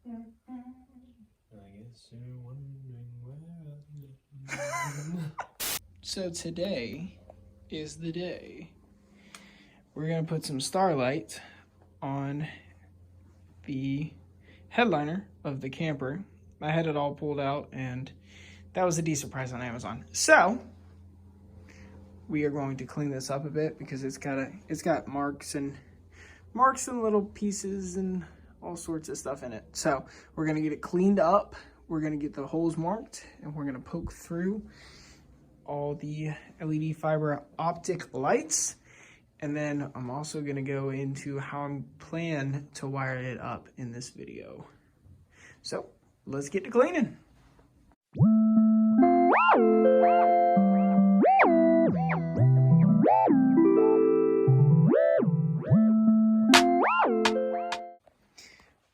guess you're wondering where I'm So today is the day we're gonna put some starlight on the headliner of the camper. I had it all pulled out and that was a decent price on Amazon. So we are going to clean this up a bit because it's got marks and little pieces and all sorts of stuff in it. So we're gonna get it cleaned up. We're gonna get the holes marked and we're gonna poke through all the LED fiber optic lights. And then I'm also gonna go into how I plan to wire it up in this video. So let's get to cleaning.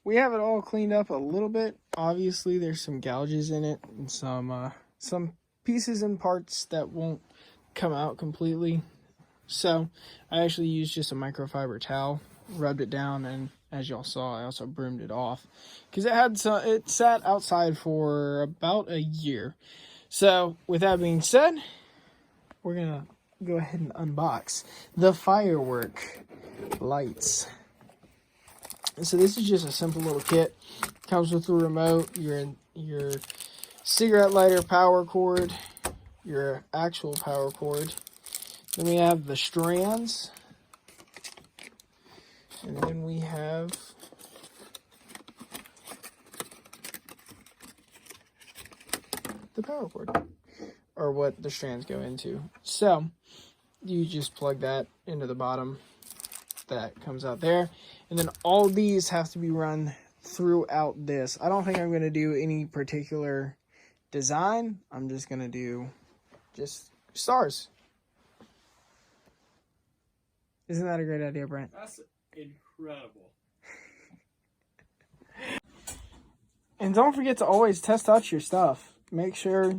We have it all cleaned up a little bit. Obviously, there's some gouges in it and some pieces and parts that won't come out completely. So I actually used just a microfiber towel, rubbed it down, and as y'all saw, I also broomed it off because it sat outside for about a year. So with that being said, we're gonna go ahead and unbox the Firework lights. So this is just a simple little kit. Comes with the remote, your cigarette lighter power cord, your actual power cord. Then we have the strands. And then we have the power cord, or what the strands go into. So you just plug that into the bottom. That comes out there. And then all these have to be run throughout this. I don't think I'm going to do any particular design. I'm just going to do just stars. Isn't that a great idea, Brent? That's incredible. And don't forget to always test out your stuff. Make sure,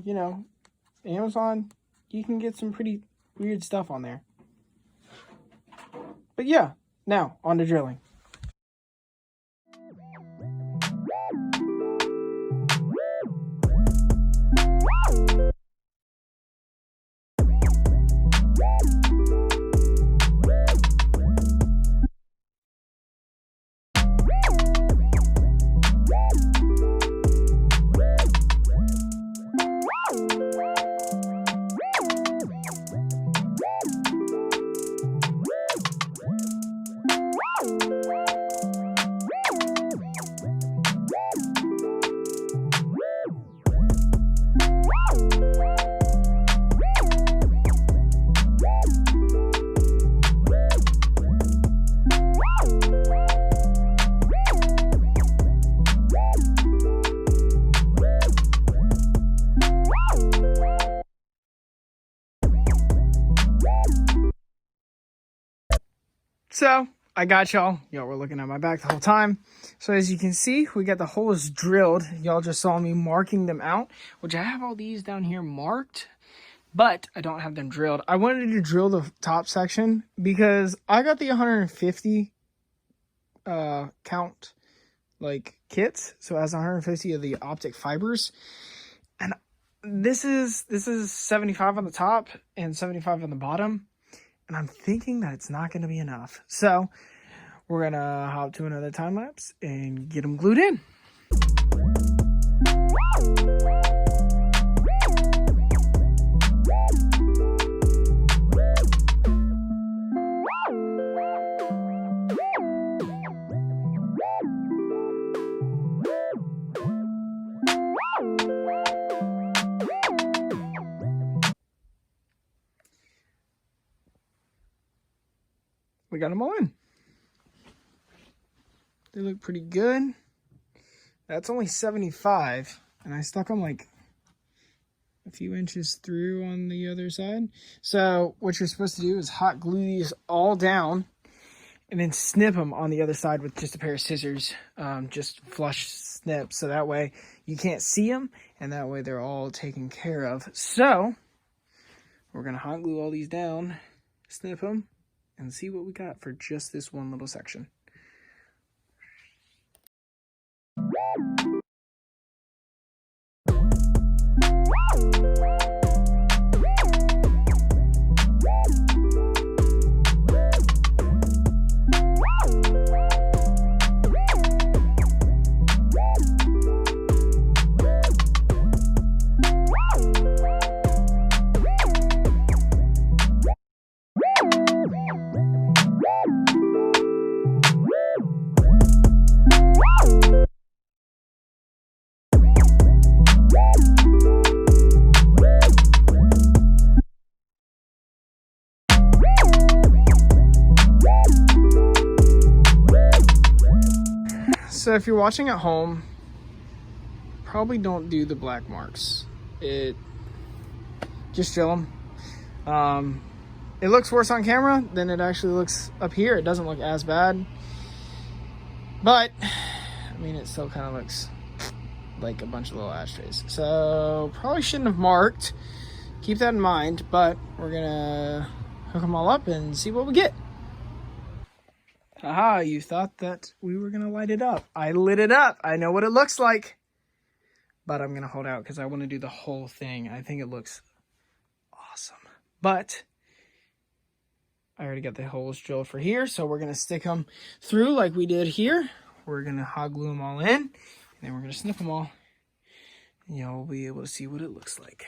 Amazon, you can get some pretty weird stuff on there. But yeah, now on to drilling. So I got y'all. Y'all were looking at my back the whole time. So as you can see, we got the holes drilled. Y'all just saw me marking them out, which I have all these down here marked, but I don't have them drilled. I wanted to drill the top section because I got the 150 count kits. So it has 150 of the optic fibers. And this is 75 on the top and 75 on the bottom. And I'm thinking that it's not going to be enough. So we're going to hop to another time lapse and get them glued in. We got them all in. They look pretty good. That's only 75, and I stuck them like a few inches through on the other side. So what you're supposed to do is hot glue these all down and then snip them on the other side with just a pair of scissors. Just flush snip, so that way you can't see them, and that way they're all taken care of. So we're gonna hot glue all these down, snip them, and see what we got for just this one little section. So if you're watching at home, probably don't do the black marks. Just fill them. It looks worse on camera than it actually looks up here. It doesn't look as bad, but I mean, it still kind of looks like a bunch of little ashtrays. So probably shouldn't have marked. Keep that in mind, but we're gonna hook them all up and see what we get. Haha, you thought that we were gonna light it up. I lit it up. I know what it looks like, but I'm gonna hold out because I want to do the whole thing. I think it looks awesome, but I already got the holes drilled for here, so we're gonna stick them through like we did here. We're gonna hot glue them all in, and then we're gonna snip them all, and y'all will be able to see what it looks like.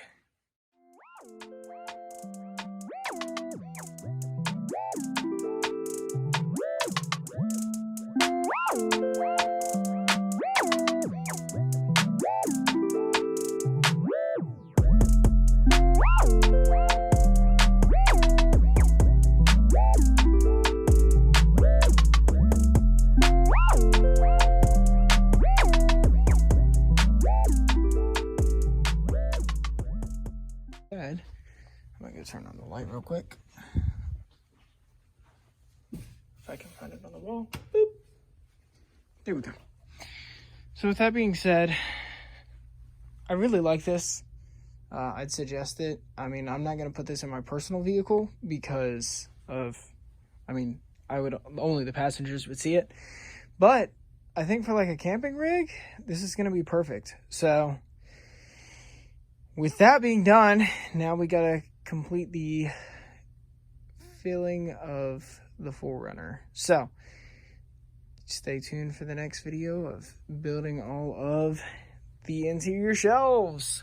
Good. I'm gonna go turn on the light real quick. If I can find it on the wall. Boop. There we go. So with that being said, I really like this. I'd suggest it. I mean, I'm not gonna put this in my personal vehicle because of, I mean, only the passengers would see it. But I think for like a camping rig, this is gonna be perfect. So with that being done, now we gotta complete the filling of the Forerunner. So stay tuned for the next video of building all of the interior shelves.